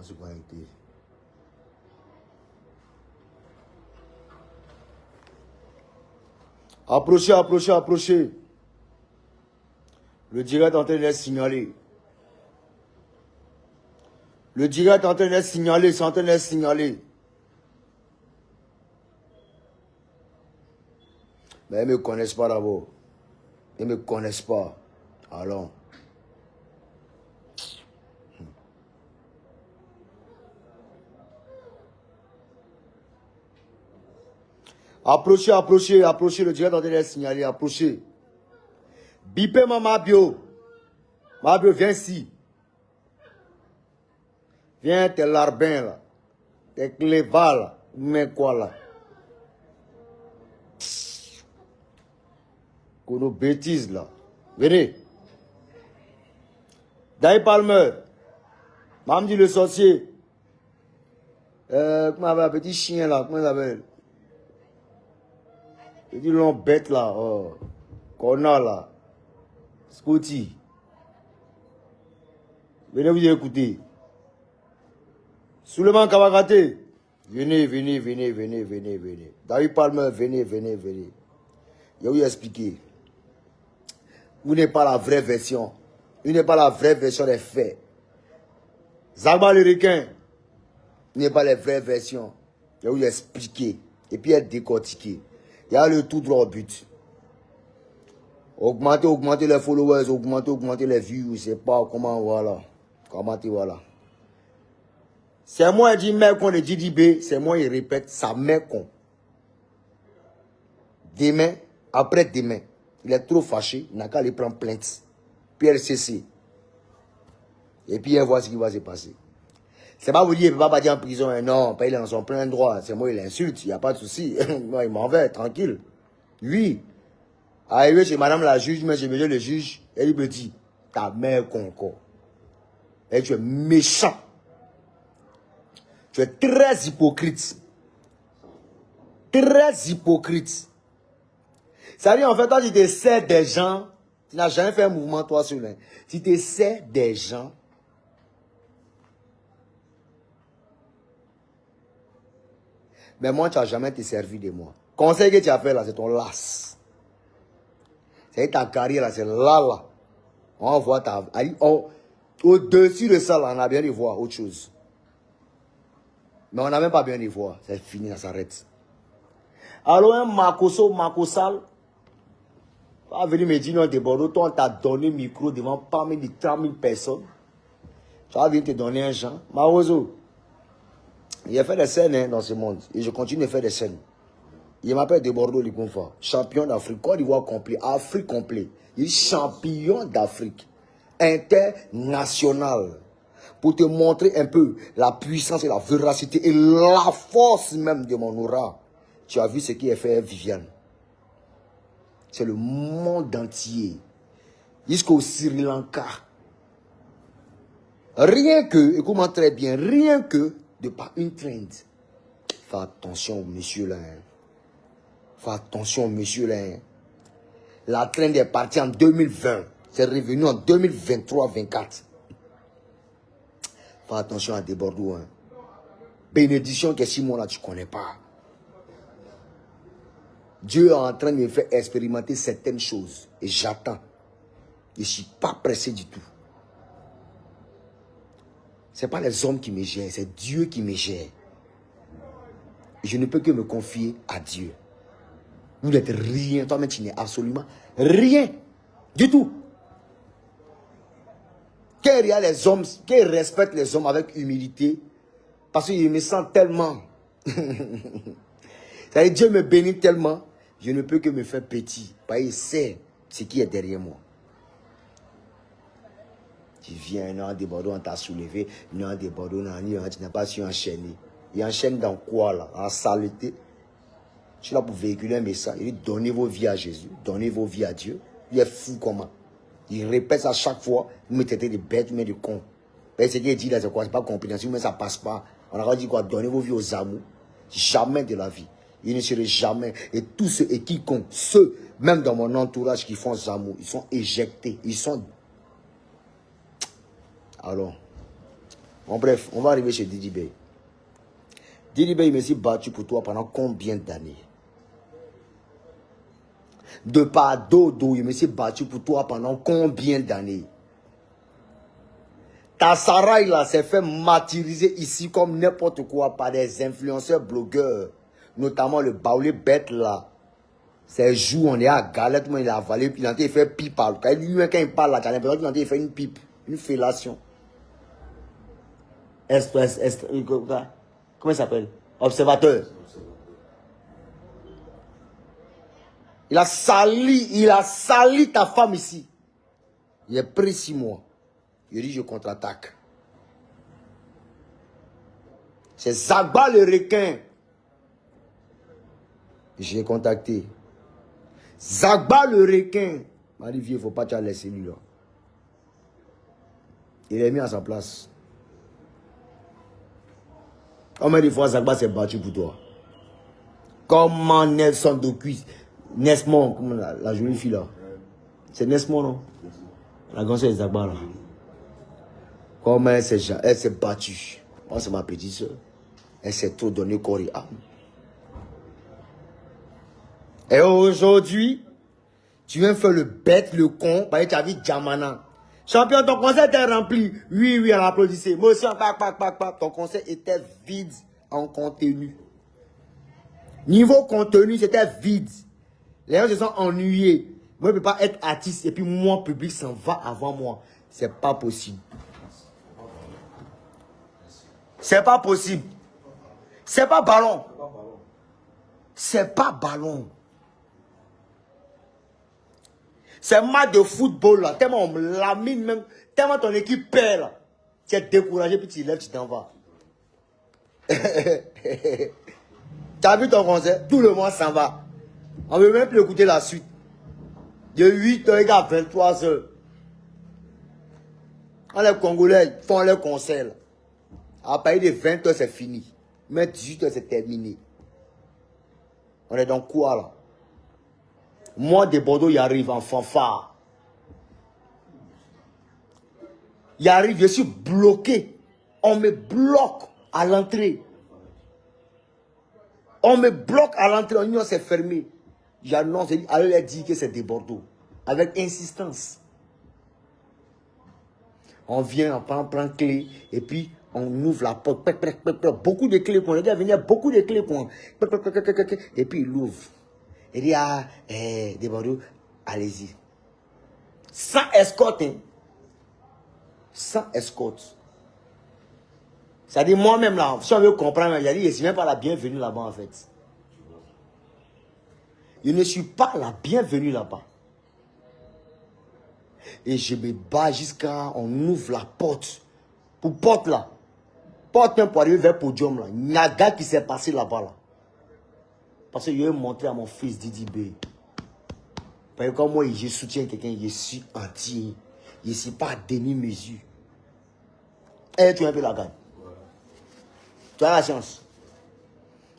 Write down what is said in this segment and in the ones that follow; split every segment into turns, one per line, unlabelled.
On se connecter. Approchez, approchez, approchez. Le direct est en train d'être signalé. Le direct est en train d'être signalé, c'est en train d'être signalé. Mais ils ne me connaissent pas d'abord. Ils ne me connaissent pas. Alors. Approchez, approchez, approchez. Le direct est en train d'être signalé. Approchez. Bipez ma Mabio. Mabio, viens ici. Viens, tes larbins là. Tes clévas là. Mais quoi là? Qu'on nos bêtises là. Venez. Dai Palmer. Mam dit le sorcier. Comment un petit chien là? Comment il s'appelle? Petit long bête là. Oh. Connard là. Scotty. Venez vous écouter. Souleymane Kabagate. Venez, venez, venez, venez, venez, venez. David Palmer, venez, venez, venez. Je vais vous expliquer. Vous n'êtes pas la vraie version. Vous n'êtes pas la vraie version des faits. Zagba le requin. Vous n'êtes pas la vraie version. Je vais vous expliquer. Et puis être décortiqué. Il y a le tout droit au but. Augmenter, augmenter les followers, augmenter, augmenter les vues. Je ne sais pas comment, voilà. Comment, voilà. C'est moi qui dis mec qu'on est JDB, c'est moi qui répète, ça mec qu'on. Demain, après demain, il est trop fâché, il n'a qu'à aller prendre plainte. Puis RCC. Et puis il voit ce qui va se passer. C'est pas vous dire, il ne peut pas dire en prison, non, il est dans son plein droit, c'est moi il insulte, il n'y a pas de souci. Moi il m'en va, tranquille. Oui. Arrivé chez madame la juge, mais j'ai mené le juge, et il me dit, ta mère con encore. Et tu es méchant. Tu es très hypocrite. Très hypocrite. C'est-à-dire, en fait, toi, si tu sais des gens, tu n'as jamais fait un mouvement, toi, sur l'un. Si tu sais des gens, mais moi, tu n'as jamais été servi de moi. Conseil que tu as fait là, c'est ton las. C'est ta carrière là, c'est là. On voit ta... Au-dessus de ça, là, on a bien de voir autre chose. Mais on n'a même pas bien de voir. C'est fini, ça s'arrête. Alors, un Makosal, va venir me dire, non, de Bordeaux, toi, on t'a donné le micro devant parmi les 30 000 personnes. Tu vas venir te donner un genre. Marozo, il a fait des scènes hein, dans ce monde. Et je continue de faire des scènes. Il m'appelle de Bordeaux, Ligonfa. Champion d'Afrique. Côte d'Ivoire complet. Afrique complet. Il est champion d'Afrique. International. Pour te montrer un peu la puissance et la véracité et la force même de mon aura. Tu as vu ce qui est fait Viviane. C'est le monde entier. Jusqu'au Sri Lanka. Rien que, écoute-moi très bien, rien que de par une trend. Fais attention, monsieur là. Hein. Fais attention, monsieur là. Hein. La trend est partie en 2020. C'est revenu en 2023-24. Fais attention à des Bordeaux. Hein. Bénédiction que Simon là, tu ne connais pas. Dieu est en train de me faire expérimenter certaines choses. Et j'attends. Je ne suis pas pressé du tout. Ce n'est pas les hommes qui me gèrent, c'est Dieu qui me gère. Et je ne peux que me confier à Dieu. Vous n'êtes rien, toi-même tu n'es absolument rien du tout. Qu'il y a les hommes, qu'ils respectent les hommes avec humilité, parce qu'ils me sentent tellement. C'est-à-dire Dieu me bénit tellement, je ne peux que me faire petit, parce qu'il sait ce qui est derrière moi. Tu viens, non, des Bordeaux, on t'a soulevé, non, des Bordeaux, non, tu n'as pas su enchaîner. Il enchaîne dans quoi là? En saleté. Je suis là pour véhiculer un message. Il dit donnez vos vies à Jésus, donnez vos vies à Dieu. Il est fou comment? Il répète ça chaque fois. Vous me traitez de bêtes, vous me de cons. Ce qu'il dit là, c'est quoi? C'est pas compréhensible, mais ça passe pas. On a dit quoi? Donnez vos vies aux amours. Jamais de la vie. Il ne serait jamais. Et tous ceux et quiconque, ceux, même dans mon entourage qui font amours, ils sont éjectés. Ils sont. Alors, Bon, bref, on va arriver chez Didi Bey. Didi Bey, il me s'est battu pour toi pendant combien d'années? De par dodo, il me s'est battu pour toi pendant combien d'années? Ta Sarai là s'est fait martyriser ici comme n'importe quoi par des influenceurs blogueurs. Notamment le Baoulé bête là. Ces jours, on est à galette, il a avalé, puis il a en train de faire pipe. Quand il parle là, tu as l'impression qu'il est en train de faire une pipe, une fellation. Comment il s'appelle? Observateur. Il a sali ta femme ici. Il est pris 6 mois. Il dit je contre-attaque. C'est Zagba le requin. J'ai contacté. Zagba le requin. Il m'a dit vieux, il ne faut pas te laisser lui là. Il est mis à sa place. Combien de fois Zagba s'est battu pour toi? Comment Nelson de cuisse? Nesmond, comme la jolie fille là. C'est Nesmond, non? La grande soeur Zagba là. Comment elle s'est battue? Moi, c'est ma petite soeur. Elle s'est trop donné corps et âme. Et aujourd'hui, tu viens faire le bête, le con, parce que tu as vu Djamana. Champion, ton concert était rempli. Oui, oui, on applaudissait. Motion, ton concert était vide en contenu. Niveau contenu, c'était vide. Les gens se sont ennuyés. Moi, je ne peux pas être artiste et puis moi, public s'en va avant moi. C'est pas possible. C'est pas possible. C'est pas ballon. C'est pas ballon. C'est un match de football là. Tellement on me lamine même. Tellement ton équipe perd là. Tu es découragé puis tu lèves, tu t'en vas. Tu as vu ton concert? Tout le monde s'en va. On ne veut même plus écouter la suite. De 8h à 23h. Quand les Congolais font leur concert, là, à partir de 20h, c'est fini. Mais 18h, c'est terminé. On est dans quoi là? Moi, de Bordeaux, il arrive en fanfare. Il arrive, je suis bloqué. On me bloque à l'entrée. On me bloque à l'entrée. On dit non, c'est fermé. J'annonce, allez leur dire que c'est de Bordeaux. Avec insistance. On vient, on prend clé et puis on ouvre la porte. Beaucoup de clés pour. Il va venir beaucoup de clés pour. Et puis il ouvre. Il dit ah, de Bordeaux, allez-y. Sans escorte. Hein. Sans escorte. C'est-à-dire moi-même là, si on veut comprendre, il a dit je ne suis même pas la bienvenue là-bas en fait. Je ne suis pas la bienvenue là-bas. Et je me bats jusqu'à on ouvre la porte. Pour porte là. Porte même pour arriver vers le podium là. Il y a un gars qui s'est passé là-bas là. Parce que je vais montrer à mon fils Didi Bey. Parce que comme moi je soutiens quelqu'un, je suis entier. Je ne suis pas à demi-mesure. Et tu as un peu la gagne. Tu as la chance.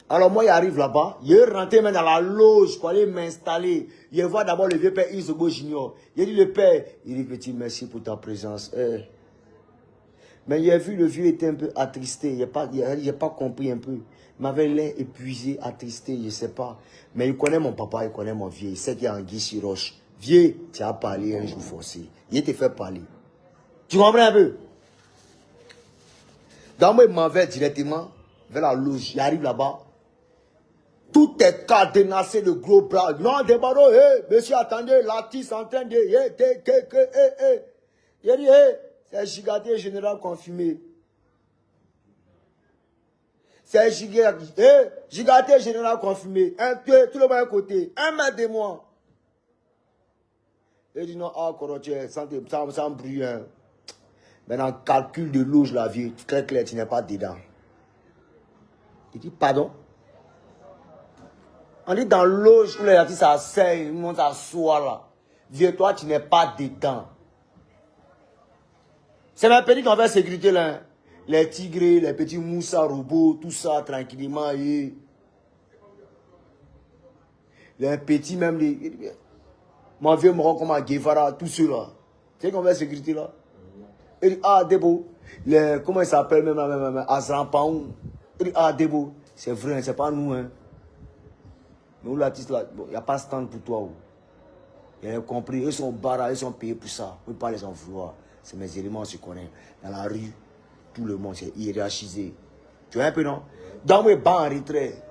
Alors moi, il arrive là-bas, il est rentré même dans la loge pour aller m'installer. Il voit d'abord le vieux père Isobo Junior. Il dit le père, il dit petit merci pour ta présence. Mais il a vu le vieux était un peu attristé, il n'a pas compris un peu. Il m'avait l'air épuisé, attristé, je ne sais pas. Mais il connaît mon papa, il connaît mon vieux, il sait qu'il y a un Guy sur roche. Vieux, tu as parlé un jour forcé. Il te fait parler. Tu comprends un peu? Donc moi, il m'en va directement vers la loge. Il arrive là-bas. Tout est cadenassé de gros bras. Non, débarreau, monsieur, attendez, l'artiste en train de... Il dit, c'est Gigaté général confirmé. C'est Gigaté général confirmé. Tout le monde à côté. 1 mètre de moi. Il dit, non, Corotier, sans bruit. Hein. Maintenant, calcul de loge, la vie, très clair, tu n'es pas dedans. Il dit, pardon? On dit dans l'auge où les artistes s'asseyent, ils montent à soi là. Vieux, toi, tu n'es pas dedans. C'est ma petite qu'on fait sécurité là. Les tigres, les petits moussa robots, tout ça, tranquillement. Et... les petits, même les. Mon vieux me rend comme à Guevara, tout cela. Tu sais qu'on fait sécurité là. Il dit, ah, Debo, comment il s'appelle même, Azrampaou. Il dit, ah, Debo, c'est vrai, c'est pas nous, hein. Mais où l'artiste là, il n'y a pas de stand pour toi. Il a compris, ils sont barrés, ils sont payés pour ça. Vous ne pouvez pas les en vouloir. C'est mes éléments, on se connaît. Dans la rue, tout le monde, c'est hiérarchisé. Tu vois un peu, non? Dans mes bancs en retrait.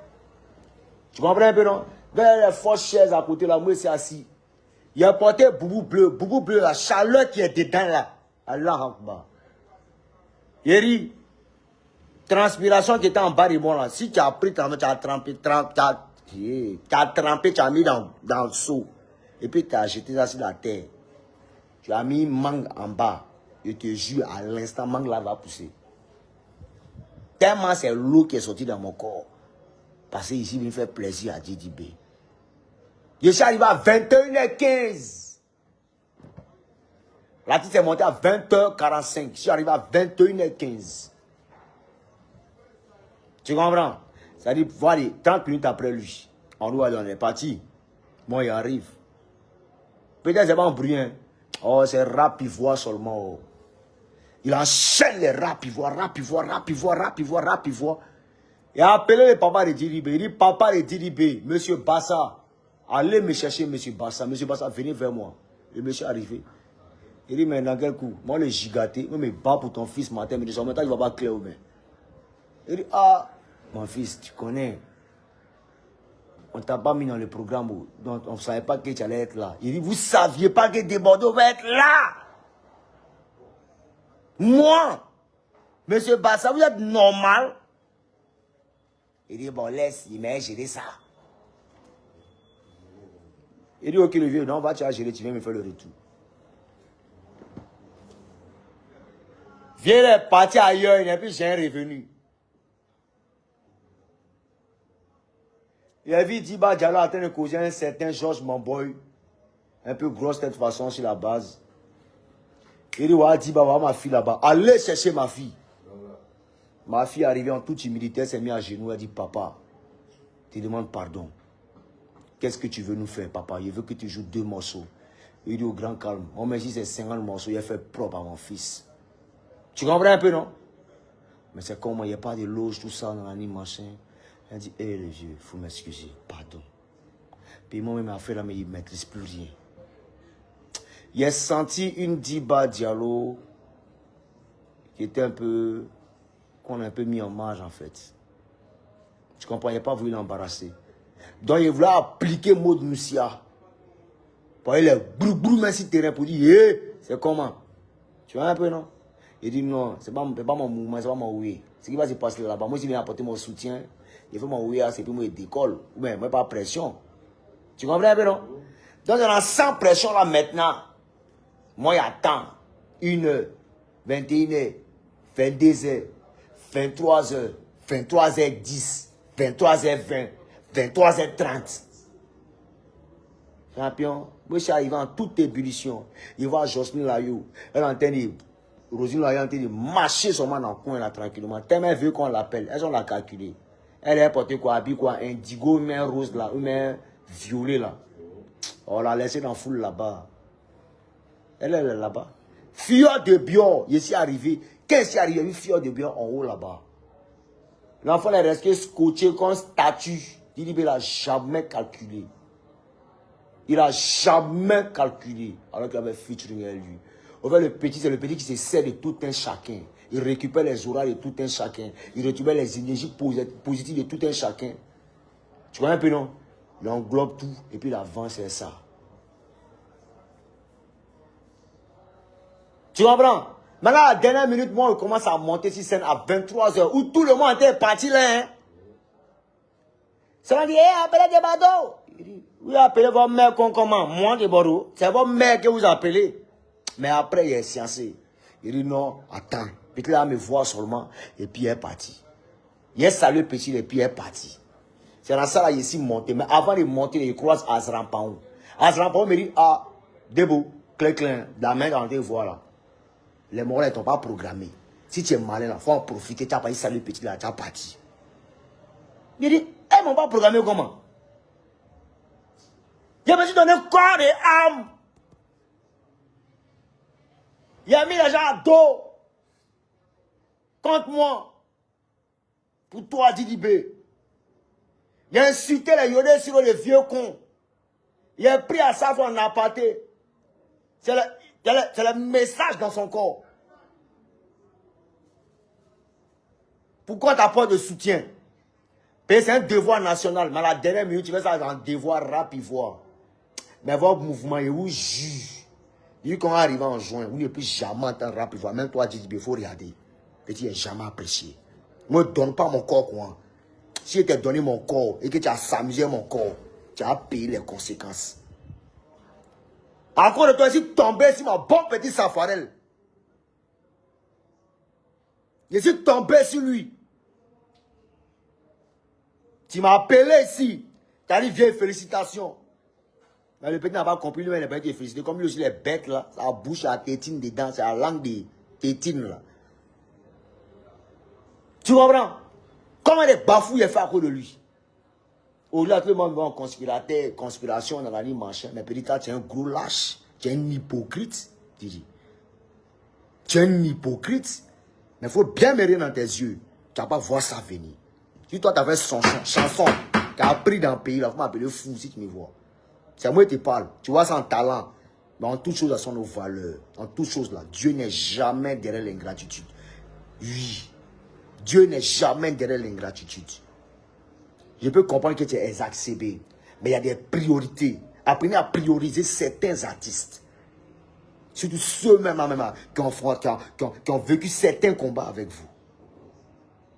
Tu comprends un peu, non? Dans les fortes chaises à côté, là, moi, c'est assis. Il a porté boubou bleu, la chaleur qui est dedans, là. Allah Akbar. Yeri, transpiration qui était en bas de moi, là. Si tu as pris, tu as trempé, tu as mis dans le seau. Et puis tu as jeté ça sur la terre. Tu as mis mangue en bas. Je te jure, à l'instant, mangue là va pousser. Tellement c'est l'eau qui est sortie dans mon corps. Parce que ici, il me fait plaisir à DDB. Je suis arrivé à 21h15. La petite est montée à 20h45. Je suis arrivé à 21h15. Tu comprends? C'est-à-dire, voilà, 30 minutes après lui, on est parti. Moi, il arrive. Peut-être c'est pas un bruit. Hein. Oh, c'est rap ivoire seulement. Oh. Il enchaîne les rap ivoire. Il a appelé le papa de Didibé. Il dit, papa de Didibé, monsieur Bassa, allez me chercher monsieur Bassa. Monsieur Bassa, venez vers moi. Le monsieur est arrivé. Il dit, mais dans quel coup? Moi, le gigaté, moi, me bats pour ton fils matin, mais en même temps, il va pas clair. Il dit, ah, mon fils, tu connais. On t'a pas mis dans le programme, donc on ne savait pas que tu allais être là. Il dit, vous saviez pas que Desbordeaux va être là? Moi, monsieur Bassa, vous êtes normal? Il dit, bon, laisse, il m'a géré ça. Il dit, ok, le vieux, non, va, tu vas gérer, tu viens me faire le retour. Viens, il est parti ailleurs, il n'est plus jamais revenu. Il a vu Diba Diallo en train de causer un certain Georges Mamboy, un peu grosse tête façon sur la base. Il dit, ouais, Diba, va ma fille là-bas. Allez chercher ma fille. Ma fille arrivée en toute humilité, elle s'est mise à genoux, elle dit, papa, tu demandes pardon. Qu'est-ce que tu veux nous faire, papa? Je veux que tu joues 2 morceaux. Il dit au grand calme, on m'a dit c'est 50 morceaux, il a fait propre à mon fils. Tu comprends un peu, non? Mais c'est comment, il n'y a pas de loge, tout ça, dans l'anime, machin. Elle dit, hé, le vieux, il faut m'excuser, pardon. Puis moi-même, à faire là, mais il ne maîtrise plus rien. Il a senti une Diba Diallo qui était un peu, qu'on a un peu mis en marge, en fait. Tu comprends, il n'a pas voulu l'embarrasser. Donc, il voulait appliquer Maud Moussia. Pour aller brou même si terrain pour dire, hé, c'est comment? Tu vois un peu, non? Il dit, non, c'est pas mon mouvement, c'est pas mon oui. Ce qui va se passer là-bas, moi, si je viens apporter mon soutien, il fait mon oui, c'est pour moi, il décolle. Ou bien, moi, pas pression. Tu comprends un peu, non? Donc, on a sans pression là maintenant. Moi, j'attends 1h, 21h, 22h, 23h, 23h10, 23h20, 23h30. Champion, moi, je suis arrivé en toute ébullition. Il voit Jocelyne Layou. Elle entend Rosine Layou en train de marcher seulement dans le coin là tranquillement. Tellement elle veut qu'on l'appelle. Elles ont la calculé. Elle est portée quoi, habillée quoi, indigo, une main rose là, une main violet là. On l'a laissé dans la foule là-bas. Elle est là-bas. Fior de Bior, je suis arrivé. Qu'est-ce qui est arrivé? Une Fior de Bior en haut là-bas. L'enfant est resté scotché comme statue. Il n'a jamais calculé. Il n'a jamais calculé. Alors qu'il avait featuring avec lui. En fait, le petit, c'est le petit qui se sert de tout un chacun. Il récupère les orales de tout un chacun. Il récupère les énergies positives de tout un chacun. Tu vois un peu, non? Il englobe tout. Et puis l'avant, c'est ça. Tu comprends? Maintenant, à la dernière minute, moi, on commence à monter sur scène à 23h, où tout le monde était parti là. Hein? Ça m'a dit, appelez des badauds. Il dit, oui, appelez votre mère comment? Moi, des badauds. C'est votre mère que vous appelez. Mais après, il est sciencé. Il dit, non, attends. Puis là, me voir seulement. Et puis, il est parti. Il est salué petit, et puis il est parti. C'est dans ça, là, il est monté. Mais avant de monter, il croise Azrampaou. Azrampaou me dit, ah, debout, clin, la main dans tes voix là. Les morts, ils ne t'ont pas programmé. Si tu es malin, il faut en profiter. Tu as pas dit salut petit là, tu as parti. Il dit, ils ne m'ont pas programmé comment? Je me suis donné corps et âme. Il a mis les gens à dos. Contre moi. Pour toi, Didibé. Il a insulté les yodés sur les vieux cons. Il a pris à sa fois en aparté. C'est le message dans son corps. Pourquoi tu n'as pas de soutien? C'est un devoir national. Mais à la dernière minute, tu fais ça dans un devoir rap ivoire. Mais votre mouvement, il vous juge. Lui, quand on arrive en juin, vous ne plus jamais entendre rap ivoire. Même toi, Didibé, il faut regarder. Petit n'est jamais apprécié. Ne me donne pas mon corps, quoi. Si je t'ai donné mon corps et que tu as s'amusé mon corps, tu as payé les conséquences. Encore de toi, si tombé sur mon bon petit Safarel. Je suis tombé sur lui. Tu m'as appelé ici. Tu as dit, viens, félicitations. Mais le petit n'a pas compris, lui, il n'a pas été félicité. Comme lui aussi, les bêtes, là, sa bouche a tétine dedans, c'est la langue des tétines, là. Tu comprends? Comment les bafouilles est fait à cause de lui? Au-delà, tout le monde va en conspirateur, conspiration, dans la ligne machin. Mais petit, tu es un gros lâche. Tu es un hypocrite, tu dis. Tu es un hypocrite. Mais il faut bien me rire dans tes yeux. Tu vas pas voir ça venir. Si toi, tu as fait son chanson, tu as appris dans le pays, là, il faut m'appeler fou si tu me vois. C'est moi qui te parle. Tu vois ça en talent. Mais en toute chose, là, sont nos valeurs. En toute chose, là, Dieu n'est jamais derrière l'ingratitude. Oui. Dieu n'est jamais derrière l'ingratitude. Je peux comprendre que tu es exacerbé. Mais il y a des priorités. Apprenez à prioriser certains artistes. Surtout ceux-mêmes qui ont vécu certains combats avec vous.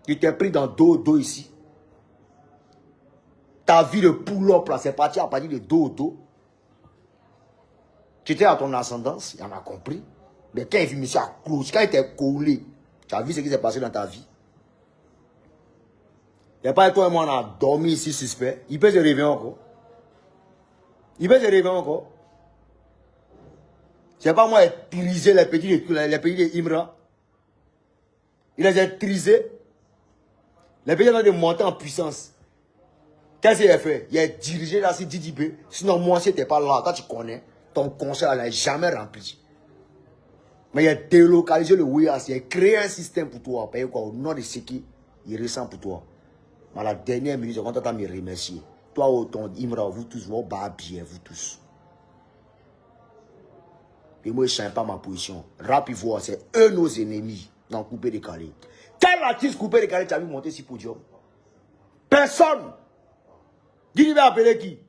Tu t'es pris dans dos ici. Ta vie de pull-up là, c'est parti à partir de dos. Tu étais à ton ascendance, il en a compris. Mais quand il vit monsieur à close, quand il était collé, tu as vu ce qui s'est passé dans ta vie. Il n'y a pas toi et moi, on a dormi ici suspect. Il peut se réveiller encore. Il peut se réveiller encore. C'est pas moi qui trisé les petits de Imra. Il les a trisés. Les petits ont monté en puissance. Qu'est-ce qu'il a fait? Il a dirigé là sur Didibé. Sinon, moi, si tu n'étais pas là, quand tu connais, ton conseil n'est jamais rempli. Mais il a délocalisé le WIAS. Il a créé un système pour toi. Payer quoi? Au nom de ce qui il ressent pour toi. Mais à la dernière minute, je vais t'entendre me remercier. Toi, autant Imra, vous tous, vous bas bien, vous tous. Et moi, je ne change pas ma position. Rap Ivoire, c'est eux nos ennemis dans le coupé décalé. Quel artiste coupé décalé tu as vu monter sur podium? Personne. Dis-lui, va appeler qui?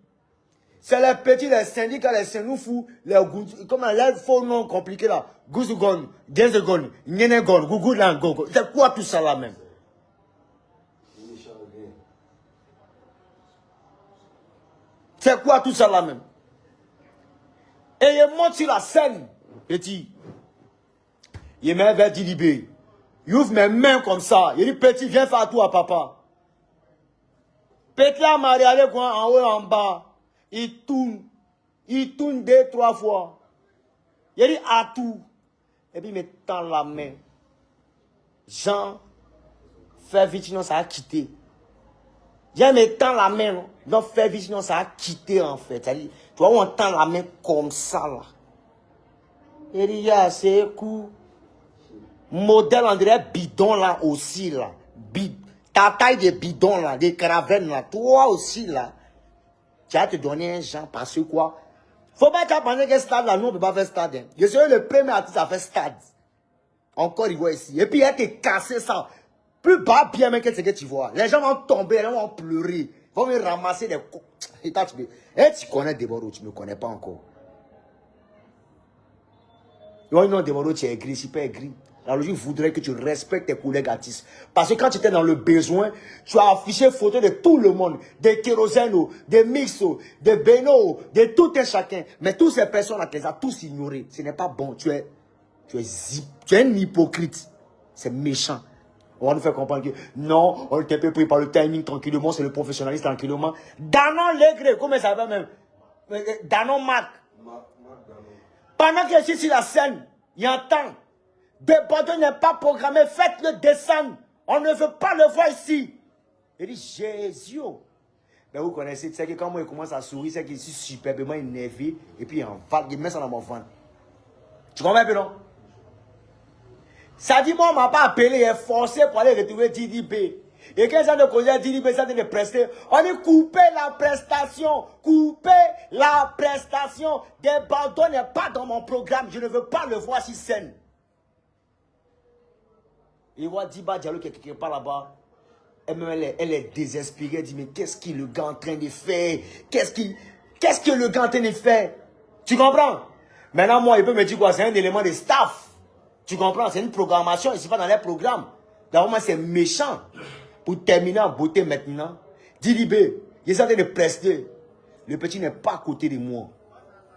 C'est les petits, les syndicats, les Senoufou, les comment les faux noms compliqués là. Gouzougon, Genzegon, Nyenegon, Gougoulan, Gogo. C'est quoi tout ça là même? C'est quoi tout ça là même? Et il monte sur la scène, petit. Il met vers Didibé. Il ouvre mes mains comme ça. Il dit, petit, viens faire tout à papa. Petit là m'a regardé quoi, en haut et en bas. Il tourne 2-3 fois. Il dit à tout. Et puis il me tend la main. Jean, fais vite, sinon ça a quitté. Jean me tend la main. Non? Donc fais vite, sinon ça a quitté en fait. Tu vois, on tend la main comme ça là. Il dit, c'est cool. Modèle André bidon là aussi là. Ta taille de bidon là, des caravelles là. Toi aussi là. Tu vas te donner un genre parce que quoi? Faut pas te penser que stade là, nous on peut pas faire stade. Hein. Je serai le premier artiste à faire stade. Encore il voit ici. Et puis il a été cassé ça. Plus bas bien même que ce que tu vois. Les gens vont tomber, les gens vont pleurer. Ils vont me ramasser des coups. Et tu connais Deboro, tu ne me connais pas encore. Non, Deboro, tu es aigri, je suis pas aigri. La logique voudrait que tu respectes tes collègues artistes. Parce que quand tu étais dans le besoin, tu as affiché photo de tout le monde. Des Kérosènes, des Mixo, des Beno, de tout un chacun. Mais toutes ces personnes-là, tu les as tous ignorées. Ce n'est pas bon. Tu es un hypocrite. C'est méchant. On va nous faire comprendre que non, on était pris par le timing tranquillement, c'est le professionnalisme tranquillement. Danon Legré, comment ça va même? Danon Mac. Pendant que je suis sur la scène, il entend. Des bateaux n'est pas programmé, faites-le descendre. On ne veut pas le voir ici. Il dit, Jésus. Mais vous connaissez, c'est que quand moi il commence à sourire, c'est qu'il est superbement énervé. Et puis il met ça dans mon ventre. Tu comprends un peu, non? Ça dit, moi, on m'a pas appelé, il est forcé pour aller retrouver DDB. Et quand ça de causer DDB, ça de prester, on dit couper la prestation. Couper la prestation. Des bandons n'est pas dans mon programme. Je ne veux pas le voir sur scène. Il voit Diba Diallo qui est quelque part là-bas. Elle est désespérée. Elle dit, mais qu'est-ce que le gars est en train de faire? Qu'est-ce que le gars est en train de faire? Tu comprends? Maintenant, moi, il peut me dire quoi? C'est un élément de staff. Tu comprends? C'est une programmation. Il ne pas dans les programmes. D'abord, moi, c'est méchant. Pour terminer en beauté maintenant, Didibé, il est en train de prester. Le petit n'est pas à côté de moi.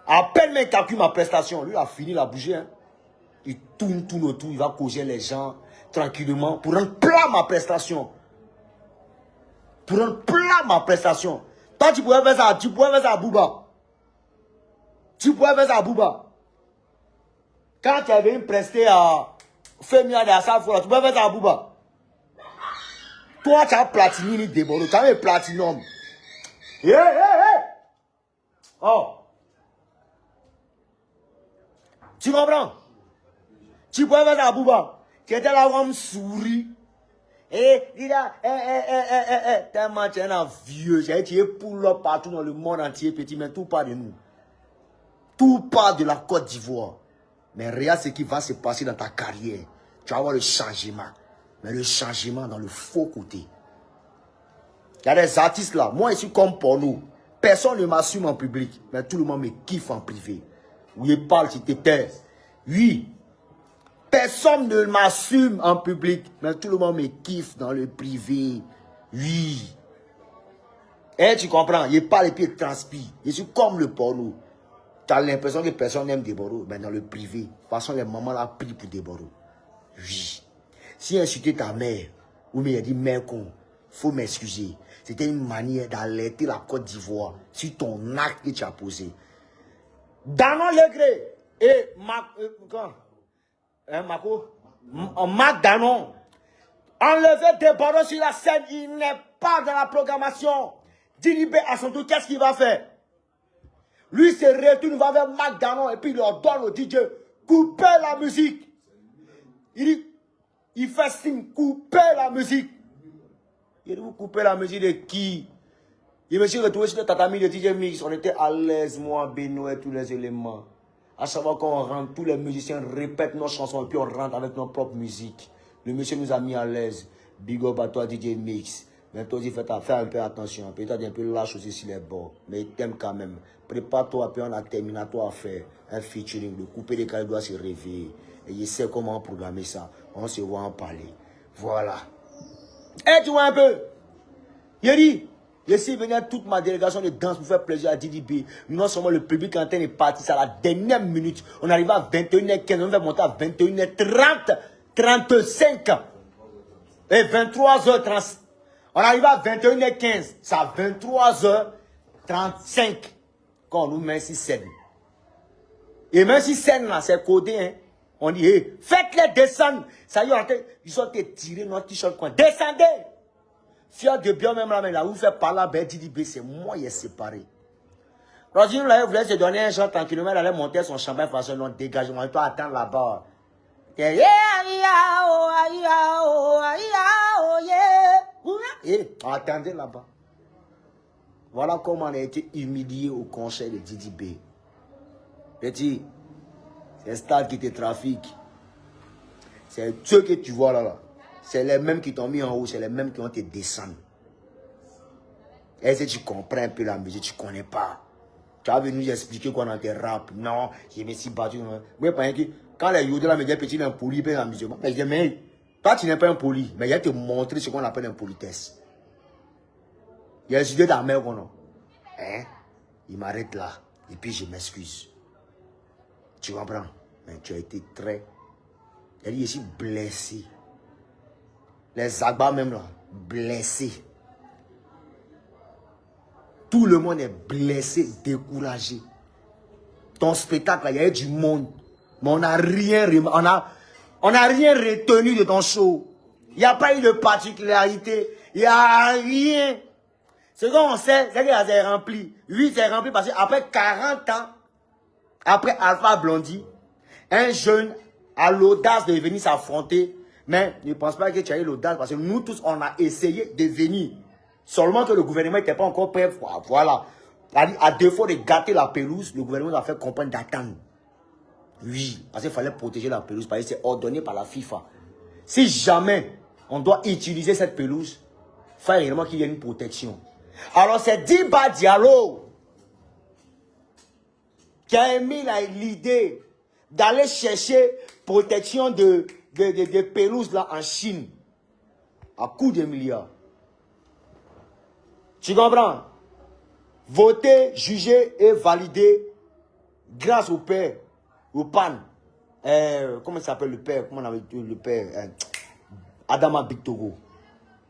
À peine il calcule ma prestation. Lui, il a fini la bouger. Hein. Il tourne autour. Il va causer les gens tranquillement pour rendre plat ma prestation. Pour rendre plat ma prestation. Toi, tu pourrais faire ça. Tu pourrais faire ça à Bouba. Tu pourrais faire ça à Bouba. Quand tu avais une prestée à Femia de Assaf, tu pourrais faire ça à Bouba. Toi, tu as Platini Déboro. Tu as un Platinum. Oh. Tu comprends? Tu pourrais faire ça à Bouba. Tu étais là où on me sourit. Et il a, tellement tu es un vieux. J'ai été pull up partout dans le monde entier, petit, mais tout part de nous. Tout part de la Côte d'Ivoire. Mais regarde ce qui va se passer dans ta carrière. Tu vas voir le changement. Mais le changement dans le faux côté. Il y a des artistes là. Moi, je suis comme pour nous. Personne ne m'assume en public. Mais tout le monde me kiffe en privé. Oui, il parle, tu te tais. Oui. Personne ne m'assume en public. Mais tout le monde me kiffe dans le privé. Oui. Et tu comprends? Il parle et puis il transpire. Je suis comme le porno. Tu as l'impression que personne n'aime Déboro. Mais dans le privé. De toute façon, les mamans là prient pour Déboro. Oui. Si insulter ta mère, ou bien il a dit mère con, faut m'excuser. C'était une manière d'alerter la Côte d'Ivoire sur ton acte que tu as posé. Danon Legré et Marc Danon, enlever Déboro sur la scène, il n'est pas dans la programmation. Didibé à son tour, qu'est-ce qu'il va faire? Lui se retourne, il va vers Marc Danon et puis il leur donne au DJ, coupez la musique. Il dit, il fait signe, couper la musique. Il dit, vous coupez la musique de qui? Il me suis retrouvé sur le tatami de DJ Mix. On était à l'aise, moi, Beno et tous les éléments. À savoir qu'on rentre, tous les musiciens répètent nos chansons et puis on rentre avec nos propres musiques. Le monsieur nous a mis à l'aise. Big up à toi, DJ Mix. Mais toi aussi, fais un peu attention. Peut-être un peu lâche aussi sur les bords. Mais il t'aime quand même. Prépare-toi, puis on a terminé à faire un featuring. Le coupé des cas doit se réveiller. Et il sait comment programmer ça. On se voit en parler. Voilà. Et tu vois un peu. Il dit, je suis venu à toute ma délégation de danse pour faire plaisir à DDB. Non seulement le public en train de partir, à la dernière minute. On arrive à 21h15, on va monter à 21h30, 35. Et 23h30. On arrive à 21h15. C'est à 23h35 quand on nous met sur scène. Et même si scène là, c'est codé, hein. On dit, hey, faites-les descendre. Ça y est, ils sont tirés notre t-shirt coin. Descendez. Fier de bien même là, mais là où fait par là, ben DDB, c'est moi qui ai séparé. Roger, là, il voulait se donner un chant tranquillement, il allait monter son champagne façon non dégagement. Il peut attendre là-bas. Et attendez là-bas. Voilà comment on a été humilié au conseil de DDB. Petit, c'est Stade qui te trafique. C'est ceux que tu vois là. C'est les mêmes qui t'ont mis en haut, c'est les mêmes qui vont te descendre. Est-ce que tu comprends un peu la musique? Tu ne connais pas. Tu as venu nous expliquer quoi dans tes rap. Non, je me suis battu. Moi, quand les Yoda me disent petit, il est un poli, il la musique. Mais je dis, mais toi, tu n'es pas un poli. Mais il va te montrer ce qu'on appelle un politesse. Il a insulté ta mère, non? Hein? Il m'arrête là. Et puis, je m'excuse. Tu comprends? Mais tu as été très... Il dit, je suis blessé. Les Agbas même là, blessés. Tout le monde est blessé, découragé. Ton spectacle, il y a eu du monde. Mais on n'a rien retenu de ton show. Il n'y a pas eu de particularité. Il n'y a rien. Ce qu'on sait, c'est qu'il s'est rempli. Oui, c'est rempli parce qu'après 40 ans, après Alpha Blondie, un jeune a l'audace de venir s'affronter. Mais ne pense pas que tu as eu l'audace parce que nous tous, on a essayé de venir. Seulement que le gouvernement n'était pas encore prêt. Voilà. À défaut de gâter la pelouse, le gouvernement a fait comprendre d'attendre. Oui, parce qu'il fallait protéger la pelouse, parce que c'est ordonné par la FIFA. Si jamais on doit utiliser cette pelouse, il faut réellement qu'il y ait une protection. Alors c'est Diba Diallo qui a émis l'idée d'aller chercher protection de pelouses là en Chine à coût de milliards. Tu comprends? Voter, juger et valider grâce au père, au PAN. Comment s'appelle le père? Comment on avait dit le père? Adama Bictogo.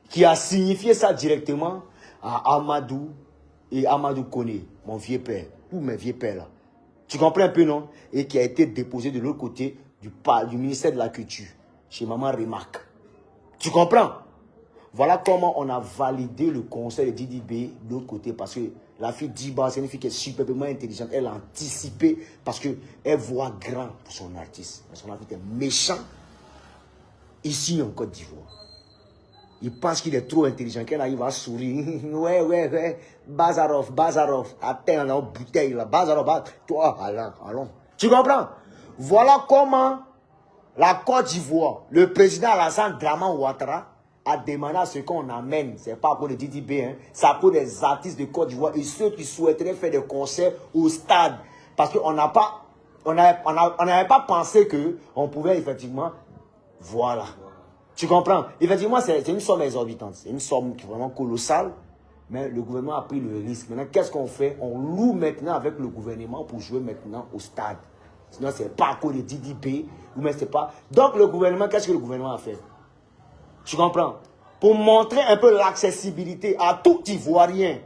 Qui a signifié ça directement à Amadou et Amadou Kone, mon vieux père. Tous mes vieux pères là. Tu comprends un peu, non? Et qui a été déposé de l'autre côté du ministère de la Culture, chez Maman Remarque. Tu comprends? Voilà comment on a validé le conseil de Didi B de l'autre côté. Parce que la fille Diba, c'est une fille qui est superbement intelligente. Elle a anticipé parce qu'elle voit grand pour son artiste. Son artiste est méchant ici en Côte d'Ivoire. Il pense qu'il est trop intelligent, qu'elle arrive à sourire. Ouais. Bazarov. Attends, la bouteille là. Bazarov, toi, allons. Tu comprends? Voilà comment la Côte d'Ivoire, le président Alassane Draman Ouattara, a demandé à ce qu'on amène. C'est pas pour le DDB, hein. C'est pour les artistes de Côte d'Ivoire et ceux qui souhaiteraient faire des concerts au stade. Parce qu'on n'avait pas pensé qu'on pouvait effectivement. Voilà. Tu comprends? Effectivement, c'est une somme exorbitante. C'est une somme qui est vraiment colossale. Mais le gouvernement a pris le risque. Maintenant, qu'est-ce qu'on fait? On loue maintenant avec le gouvernement pour jouer maintenant au stade. Sinon, c'est pas à cause de DDP. Mais c'est pas. Donc, le gouvernement, qu'est-ce que le gouvernement a fait? Tu comprends? Pour montrer un peu l'accessibilité à tout Ivoirien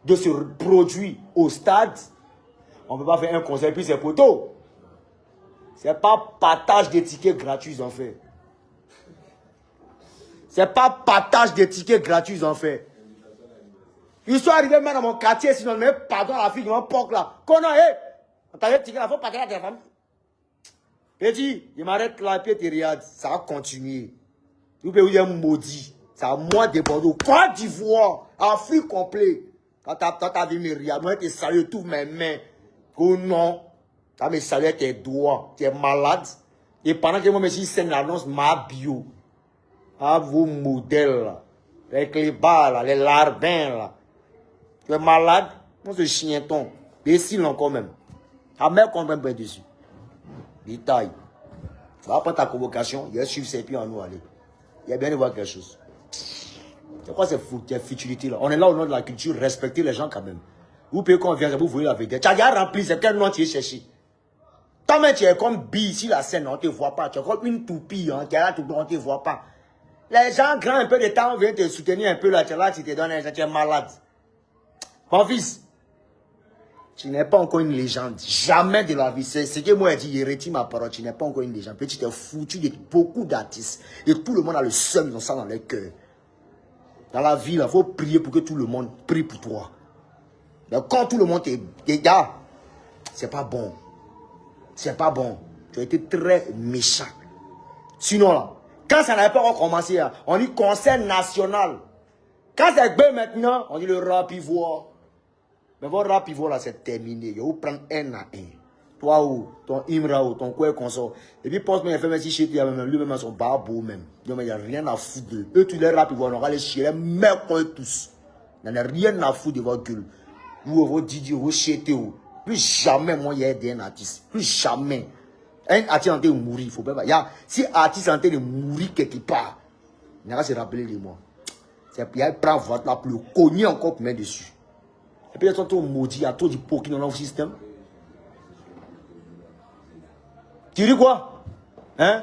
de ce produit au stade, on ne peut pas faire un concert puis c'est poteau. C'est pas partage des tickets gratuits en fait. C'est pas partage des tickets gratuits en fait. Ils sont arrivés même dans mon quartier, sinon, mais pardon à la fille de mon porc là. Qu'on a, t'as un ticket là, faut partager à tes familles. Petit, il m'arrête là, puis tu regardes, ça va continuer. Vous pouvez vous dire maudit. C'est à moi de Bordeaux. Côte d'Ivoire, Afrique complet. Quand t'as vu mes regards, moi, tu salues tous mes mains. Oh non. T'as me salué tes doigts. Tu es malade. Et pendant que moi, je suis scène l'annonce, ma bio. À vos modèles là. Avec les bas là, les larbins là. Tu es malade. Moi, ce chienton. Bécile encore même. Ta mère compte même pas dessus. Détail. Tu vas prendre ta convocation. Il va suivre ses pieds en nous aller. Il y a bien de voir quelque chose. C'est quoi cette futilité là? On est là au nom de la culture, respecter les gens quand même. Vous pouvez qu'on vienne, vous voyez la vérité. Tu as déjà rempli, c'est quel nom tu es cherché? Toi-même, tu es comme B ici, la scène, on ne te voit pas. Tu es comme une toupie, hein, tu es là, on ne te voit pas. Les gens, grand un peu de temps, viennent te soutenir un peu là, tu es là, tu te donnes un, tu es malade. Mon fils, tu n'es pas encore une légende. Jamais de la vie. C'est ce que moi j'ai dit, il retire ma parole. Tu n'es pas encore une légende. Petit, tu es foutu de beaucoup d'artistes. Et tout le monde a le seum, ils ont ça dans leur cœur. Dans la vie, il faut prier pour que tout le monde prie pour toi. Mais quand tout le monde est gars, c'est pas bon. C'est pas bon. Tu as été très méchant. Sinon là, quand ça n'avait pas encore commencé, on dit concert national. Quand c'est bien maintenant, on dit le rap ivoire. Mais votre rap ivoire là, c'est terminé. Il faut prendre un à un. Toi ou ton Imra ou ton quoi consort. Et puis poste mais fait chez toi lui-même son barbeau même. Donc il n'y a rien à foutre d'eux. Eux tous les rap ivoire, on va les chier, mais quoi tous. Il n'y a rien à foutre de votre gueule. Vous vos Didi, vous chétez ou. Plus jamais moi il y a un artiste. Plus jamais. Un artiste en train de mourir, il faut pas. Si artiste en train de mourir quelque part, il n'y a qu'à se rappeler de moi. C'est il prend votre là pour le cogner encore pour mettre dessus. Et puis, ils sont tous maudits, il y a trop d'hypocrites dans leur système. Tu dis quoi? Hein?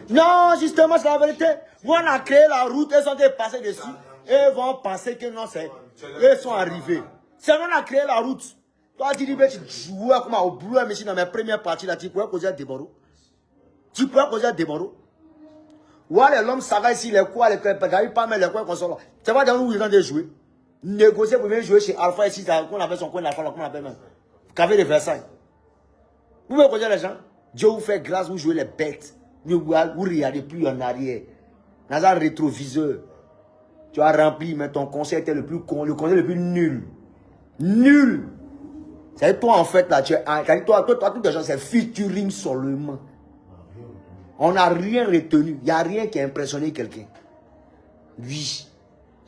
Non, justement, c'est la vérité. On a créé la route, ils sont passés dessus. Et ils vont penser que non, c'est. Ils sont arrivés. C'est nous, on a créé la route. Toi, tu dis, tu jouais comme au boulot, mais si dans mes premières parties, là, tu pouvais causer à Deboro. Tu pouvais causer à Deboro. Ouais, l'homme, ça va ici, les quoi, les pas mal, les quoi, qu'on sort là. Tu vas dans où ils ont déjà joué. Négocier pour venir jouer chez Alpha ici, qu'on appelle son coin d'Alpha, qu'on appelle même. Café de Versailles. Vous me connaissez les gens? Dieu vous fait grâce, vous jouez les bêtes. Vous ne regardez plus en arrière. Dans un rétroviseur. Tu as rempli, mais ton conseil était le plus con, le conseil le plus nul. Nul. C'est toi en fait là, toi, toutes les gens, c'est featuring seulement. On n'a rien retenu. Il n'y a rien qui a impressionné quelqu'un. Oui.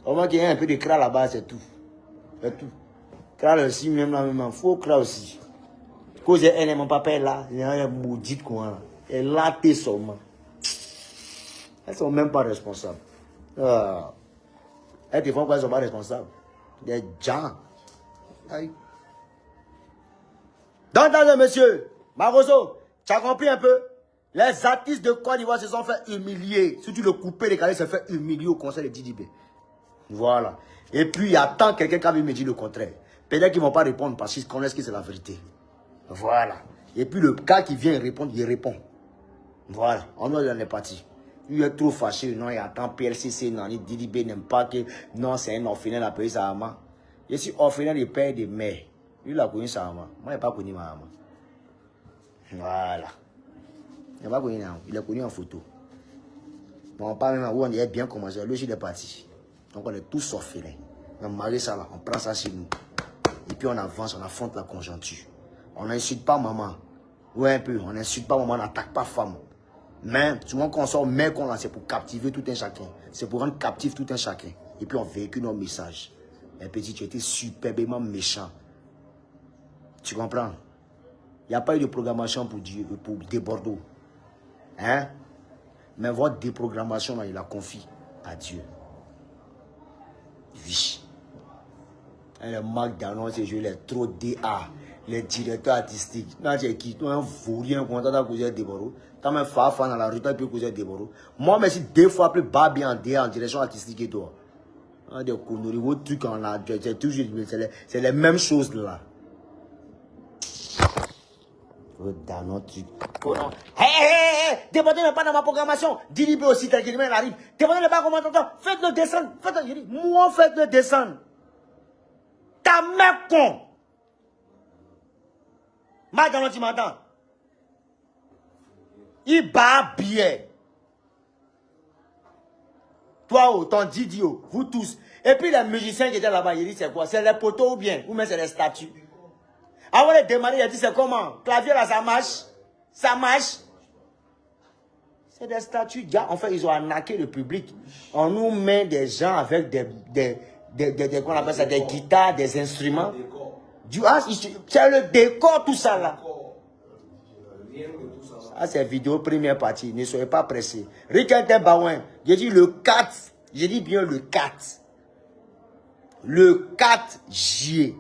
Au moins qu'il y ait un peu de cras là-bas, c'est tout. C'est tout. Cras aussi, même là, même, il faut cras aussi. Cause elle est mon papa là, il y a une maudite quoi. Elle là, t'es seulement. Elles ne sont même pas responsables. Elles te font quoi, elles ne sont pas responsables. Des gens. Aïe. Donc, monsieur, Maroso, tu as compris un peu? Les artistes de Côte d'Ivoire se sont fait humilier. Si tu le coupais, les carrés se fait humilier au conseil de Didibé. Voilà. Et puis, il y a tant quelqu'un qui a me dit le contraire. Peut-être qu'ils ne vont pas répondre parce qu'ils connaissent que c'est la vérité. Voilà. Et puis, le gars qui vient répondre, il répond. Voilà. On est parti. Il est trop fâché. Non, il attend PLCC. Non, Didibé n'aime pas que. Non, c'est un orphelin à payer sa maman. Je suis orphelin de père et de mère. Lui, il a connu sa maman. Moi, je n'ai pas connu ma maman. Voilà. Il n'a pas connu, il a connu en photo. Mais on parle même où on est bien commencé. Lui, il est parti. Donc, on est tous orphelins. On marie ça là, on prend ça chez nous. Et puis, on avance, on affronte la conjoncture. On n'insulte pas maman. Ouais, un peu. On n'insulte pas maman, on n'attaque pas femme. Mais, souvent, quand on sort mec, c'est pour captiver tout un chacun. C'est pour rendre captif tout un chacun. Et puis, on véhicule nos messages. Un petit, tu étais superbement méchant. Tu comprends? Il n'y a pas eu de programmation pour des Bordeaux. Hein? Mais votre déprogrammation, là, il la confie à Dieu. Oui. Le Marc Danon, c'est joué les trop DA, les directeurs artistiques. Non, c'est qui? Tu es un vaurien, quand tu as causé des Bordeaux. Tu as même fait dans la rue, tu as pu causer des Bordeaux. Moi, mais si deux fois plus bas bien en DA, en direction artistique que toi. Des conneries, vos trucs en a, c'est toujours, c'est les mêmes choses là. Dans notre truc. Oh non. Hé, Débordez n'est pas dans ma programmation. Didibé aussi, tel qu'il arrive. Débordez n'est pas comment t'entends. Faites-le descendre. Faites-le. Moi, faites-le descendre. Ta mère con. Madame, tu m'entends? Il bat bien. Toi, ton Didio, vous tous. Et puis les musiciens qui étaient là-bas, ils disent c'est quoi? C'est les poteaux ou bien? Ou même c'est les statues? Avant de démarrer, il a dit c'est comment? Clavier là, ça marche? Ça marche? C'est des statues. En fait, ils ont arnaqué le public. On nous met des gens avec qu'on appelle ça, des guitares, des instruments. C'est le décor, tout ça là. Ah, c'est vidéo première partie. Ne soyez pas pressés. Riquetin Baouin, j'ai dit le 4. J'ai dit bien le 4. Le 4 juillet,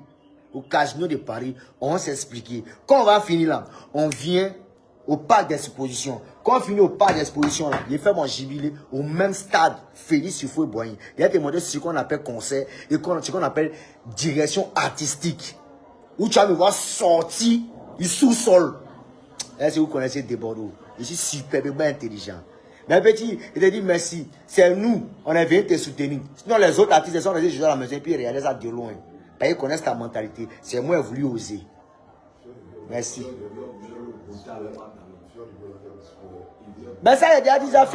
au Casino de Paris, on va s'expliquer. Quand on va finir là, on vient au parc d'exposition. Quand on finit au parc d'exposition là, j'ai fait mon jubilé au même stade, Félix Houphouët-Boigny. Il a demandé ce qu'on appelle concert et ce qu'on appelle direction artistique. Où tu vas me voir sortir du sous-sol. Est-ce que vous connaissez des Bordeaux? Je suis superbement intelligent. Mais petit, il te dit merci. C'est nous, on est venu te soutenir. Sinon, les autres artistes, ils sont restés jouer à la maison et puis ils regardent ça de loin. Parce qu'ils connaissent ta mentalité. C'est moi qui ai voulu oser. Merci. Ben ça, il a déjà dit,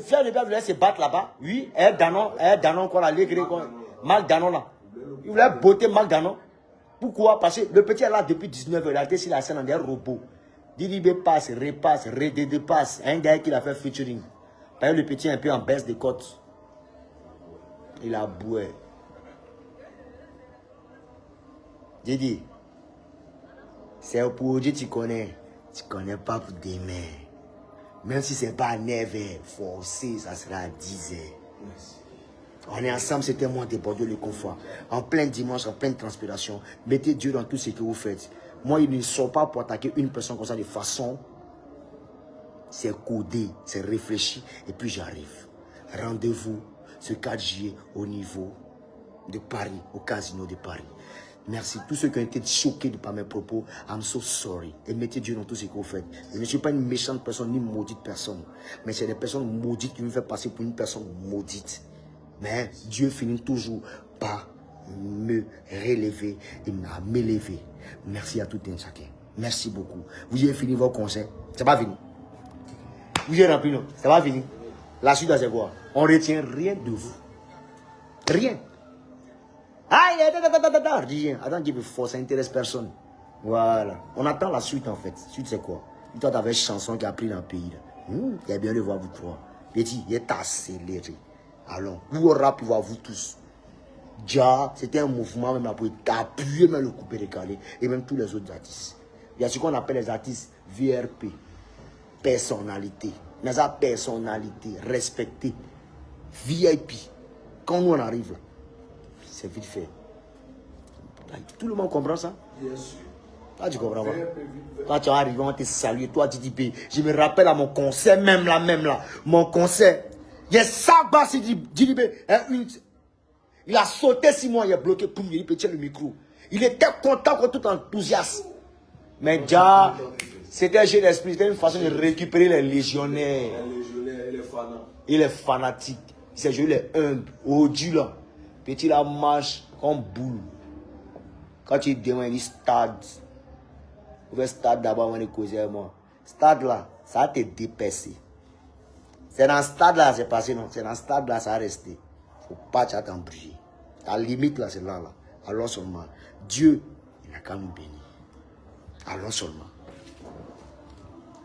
Fier de bien voulait se battre là-bas. Oui, Danon, quoi, là, Marc Danon, là. Il voulait botter Marc Danon. Pourquoi? Parce que le petit est là depuis 19 heures. Il a été sur la scène en des robots. Didibé passe, repasse, redépasse. Un gars qui l'a fait featuring. Parce que le petit est un peu en baisse de côte. Il a boué. Didi, c'est pour Dieu tu connais. Tu connais pas pour demain. Même si c'est pas à 9 heures, forcé, ça sera à 10 heures. On est ensemble, c'est tellement débordé le confort. En plein dimanche, en pleine transpiration. Mettez Dieu dans tout ce que vous faites. Moi, il ne sort pas pour attaquer une personne comme ça de façon. C'est codé, c'est réfléchi. Et puis j'arrive. Rendez-vous ce 4 juillet au niveau de Paris, au Casino de Paris. Merci. Tous ceux qui ont été choqués par mes propos, I'm so sorry. Et mettez Dieu dans tout ce que vous faites. Je ne suis pas une méchante personne, ni une maudite personne. Mais c'est des personnes maudites qui me font passer pour une personne maudite. Mais Dieu finit toujours par me relever et m'élever. Merci à tout un chacun. Merci beaucoup. Vous avez fini vos conseils. C'est pas fini. Vous avez rempli, non? C'est pas fini. La suite, c'est quoi? On retient rien de vous. Rien. Ah, rien. Attends, Dieu veut force, ça n'intéresse personne. Voilà. On attend la suite, en fait. Suite, c'est quoi? Toi, tu avais une chanson qui a pris dans le pays. Il y a bien de voir vous trois. Petit, il est accéléré. Alors, vous aurez pu voir vous tous. Déjà, c'était un mouvement même pour appuyer même le coupé décalé et même tous les autres artistes. Il y a ce qu'on appelle les artistes VRP, personnalité. Mais ça, personnalité, respectée, VIP. Quand nous on arrive là, c'est vite fait. Tout le monde comprend ça?
Bien sûr.
Toi, tu comprends pas? Toi, tu es arrivé, on te salue. Toi, tu dis, je me rappelle à mon concert, même là, mon concert. Il y a ça, bas, il a sauté 6 mois, il a bloqué pour lui, il peut tirer le micro. Il était content, tout enthousiaste. Mais déjà, c'était un jeu d'esprit, c'était une façon de récupérer les légionnaires.
Les légionnaires, il est fanat.
Il est fanatique. Il s'est joué les humbles, au-dessus là. Petit la marche comme boule. Quand tu demandes, il dit stade. Vous faites stade d'abord, on est causé avec moi. Stade là, ça a été dépassé. C'est dans ce stade là, c'est passé, non? C'est dans ce stade là, ça a resté. Faut pas t'embrouiller. La limite là, c'est là. Alors seulement, Dieu, il n'a qu'à nous bénir. Alors seulement.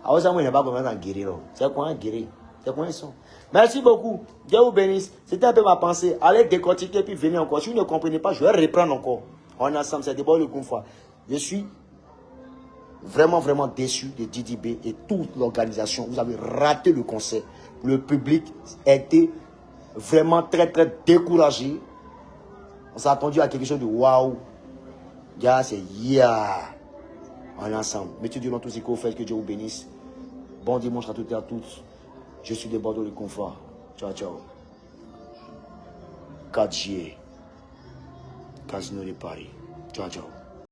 Alors ça, moi, il n'a pas commencé à guérir. C'est quoi guérir? C'est quoi ils sont? Merci beaucoup. Dieu vous bénisse. C'était un peu ma pensée. Allez décortiquer puis venez encore. Si vous ne comprenez pas, je vais reprendre encore. On est ensemble, c'est d'abord le confort. Je suis vraiment déçu de DDB et toute l'organisation. Vous avez raté le concert. Le public était vraiment très découragé. On s'est attendu à quelque chose de waouh. Déjà, c'est yeah. On est ensemble. Mettez Dieu dans tout ce que vous faites. Que Dieu vous bénisse. Bon dimanche à toutes et à tous. Je suis de Bordeaux le confort. Ciao, ciao. 4G. Casino de Paris. Ciao, ciao.